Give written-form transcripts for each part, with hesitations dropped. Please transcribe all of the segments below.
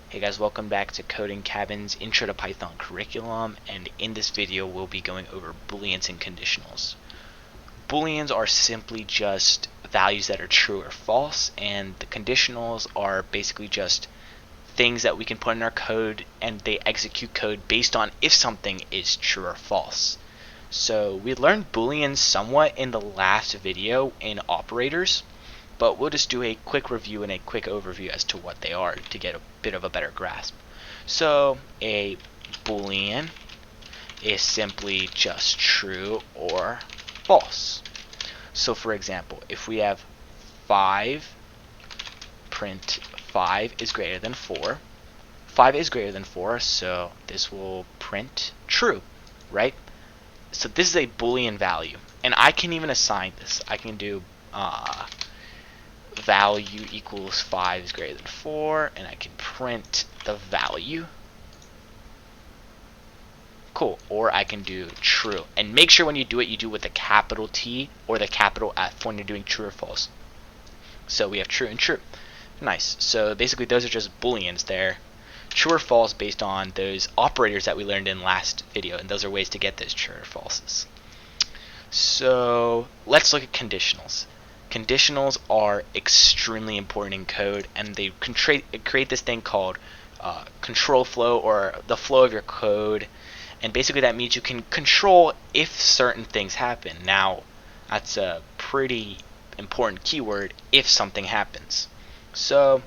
Hey guys, welcome back to Coding Cabin's Intro to Python curriculum, and in this video we'll be going over Booleans and conditionals. Booleans are simply just values that are true or false, and the conditionals are basically just things that we can put in our code and they execute code based on if something is true or false. So we learned Booleans somewhat in the last video in operators, but we'll just do a quick review and a quick overview as to what they are to get a bit of a better grasp. So a Boolean is simply just true or false. So for example, if we have 5, print 5 is greater than 4. 5 is greater than 4, so this will print true, right? So this is a Boolean value, and I can even assign this. I can do value equals 5 is greater than 4, and I can print the value. Cool. Or I can do true. And make sure when you do it with a capital T or the capital F when you're doing true or false. So we have true and true. Nice. So basically those are just Booleans. They're true or false based on those operators that we learned in last video, and those are ways to get those true or falses. So let's look at conditionals. Conditionals are extremely important in code, and they create this thing called control flow, or the flow of your code. And basically that means you can control if certain things happen. Now, that's a pretty important keyword, if something happens. So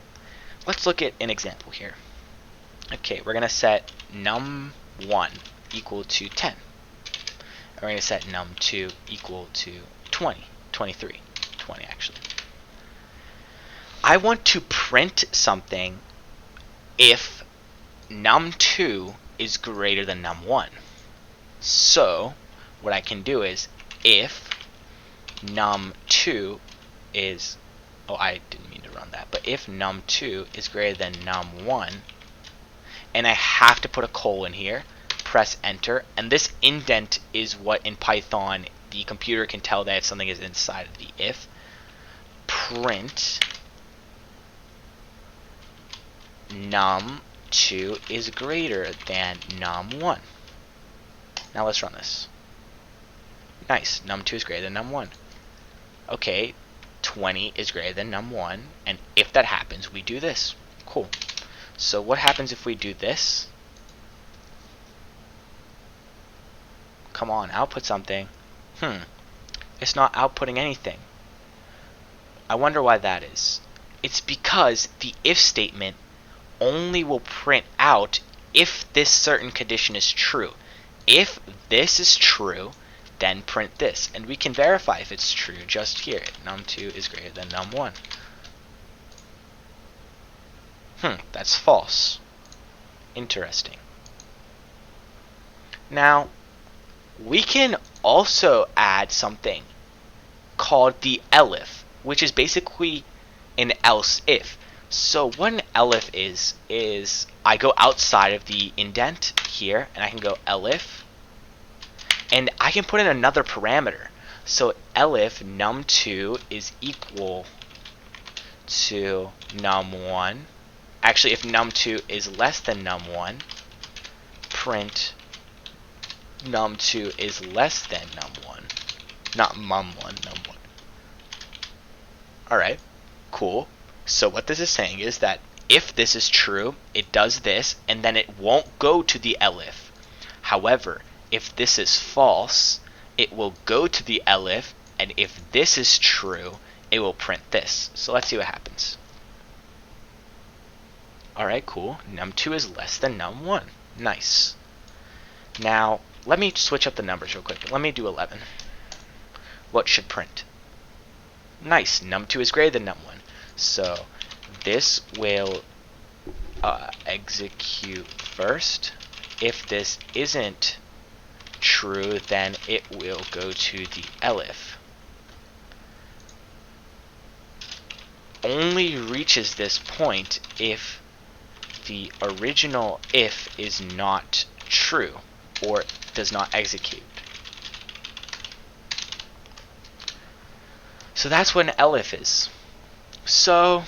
let's look at an example here. Okay, we're going to set num1 equal to 10. And we're going to set num2 equal to 20, 23. 20 actually. I want to print something if num2 is greater than num1. So what I can do is if num2 is, oh, I didn't mean to run that, but if num2 is greater than num1, and I have to put a colon here, press enter, and this indent is what in Python the computer can tell that if something is inside of the if. Print num2 is greater than num1. Now let's run this. Nice, num2 is greater than num1. Okay, 20 is greater than num1, and if that happens, we do this. Cool. So what happens if we do this? Come on, output something. It's not outputting anything. I wonder why that is. It's because the if statement only will print out if this certain condition is true. If this is true, then print this. And we can verify if it's true just here. Num2 is greater than num1. That's false. Interesting. Now, we can also add something called the elif, which is basically an else if. So what an elif is I go outside of the indent here, and I can go elif, and I can put in another parameter. So elif num2 is equal to num1. Actually, if num2 is less than num1, print num2 is less than num1. Not mum1, num1. Alright, cool. So what this is saying is that if this is true, it does this, and then it won't go to the elif. However, if this is false, it will go to the elif, and if this is true, it will print this. So let's see what happens. Alright, cool. Num2 is less than num1. Nice. Now, let me switch up the numbers real quick. Let me do 11. What should print? Nice, num2 is greater than num1. So this will execute first. If this isn't true, then it will go to the elif. Only reaches this point if the original if is not true or does not execute. So that's what an elif is. So,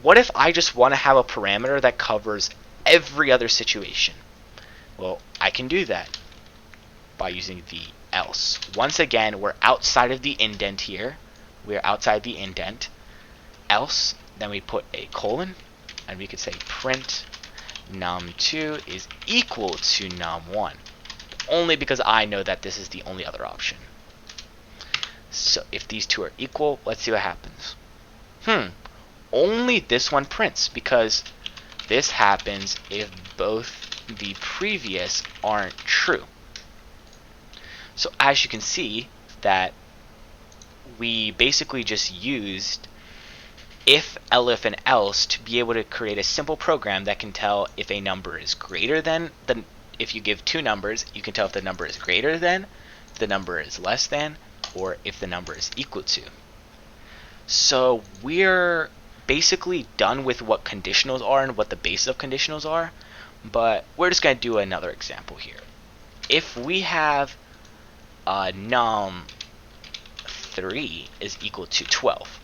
what if I just want to have a parameter that covers every other situation? Well, I can do that by using the else. Once again, we're outside of the indent here. We're outside the indent. Else, then we put a colon, and we could say print num2 is equal to num1. Only because I know that this is the only other option. So if these two are equal, let's see what happens. Only this one prints, because this happens if both the previous aren't true. So as you can see, that we basically just used if, elif, and else to be able to create a simple program that can tell if a number is greater than, if you give two numbers, you can tell if the number is greater than, if the number is less than, or if the number is equal to. So we're basically done with what conditionals are and what the basis of conditionals are, but we're just going to do another example here. If we have num3 is equal to 12,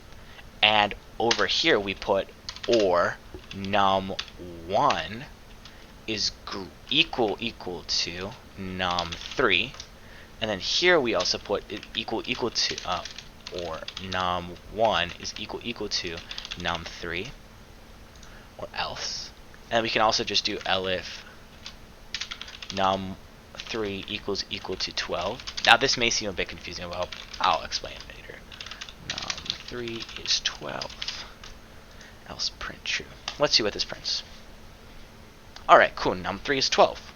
and over here we put or num1 is equal to num3, and then here we also put it equal to or num1 is equal to num3, or else. And we can also just do elif num3 equal to 12. Now this may seem a bit confusing, well, I'll explain later. Num3 is 12, else print true. Let's see what this prints. Alright, cool, num3 is 12.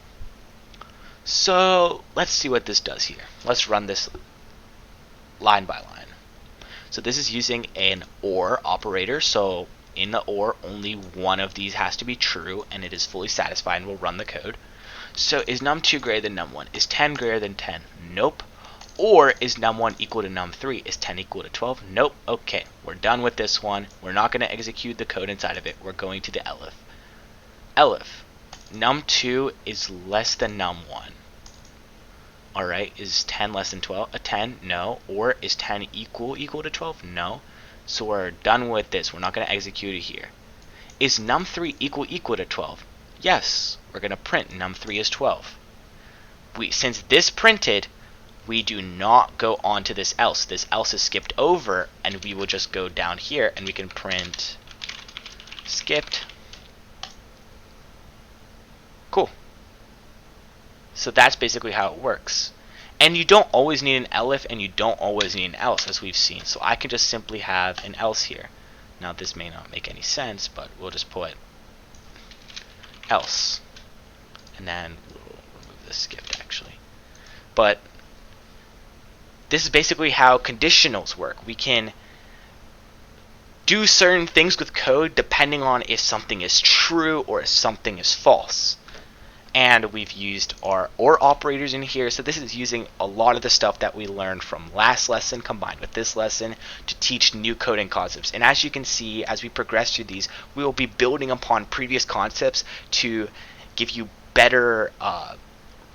So let's see what this does here. Let's run this line by line. So this is using an OR operator, so in the OR only one of these has to be true and it is fully satisfied, and we'll run the code. So is num2 greater than num1? Is 10 greater than 10? Nope. Or is num1 equal to num3? Is 10 equal to 12? Nope. Okay, we're done with this one. We're not going to execute the code inside of it. We're going to the elif. Elif, num2 is less than num1. Alright, is 10 less than 12? 10? No. Or is 10 equal to 12? No. So we're done with this. We're not going to execute it here. Is num3 equal to 12? Yes. We're going to print num3 is 12. Since this printed, we do not go on to this else. This else is skipped over, and we will just go down here and we can print skipped. Cool. So that's basically how it works. And you don't always need an elif, and you don't always need an else, as we've seen. So I can just simply have an else here. Now this may not make any sense, but we'll just put else. And then we'll remove the skipped actually. But this is basically how conditionals work. We can do certain things with code depending on if something is true or if something is false. And we've used our OR operators in here, so this is using a lot of the stuff that we learned from last lesson combined with this lesson to teach new coding concepts. And as you can see, as we progress through these, we will be building upon previous concepts to give you better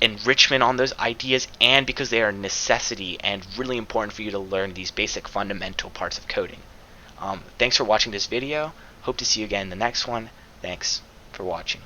enrichment on those ideas, and because they are a necessity and really important for you to learn these basic fundamental parts of coding. Thanks for watching this video. Hope to see you again in the next one. Thanks for watching.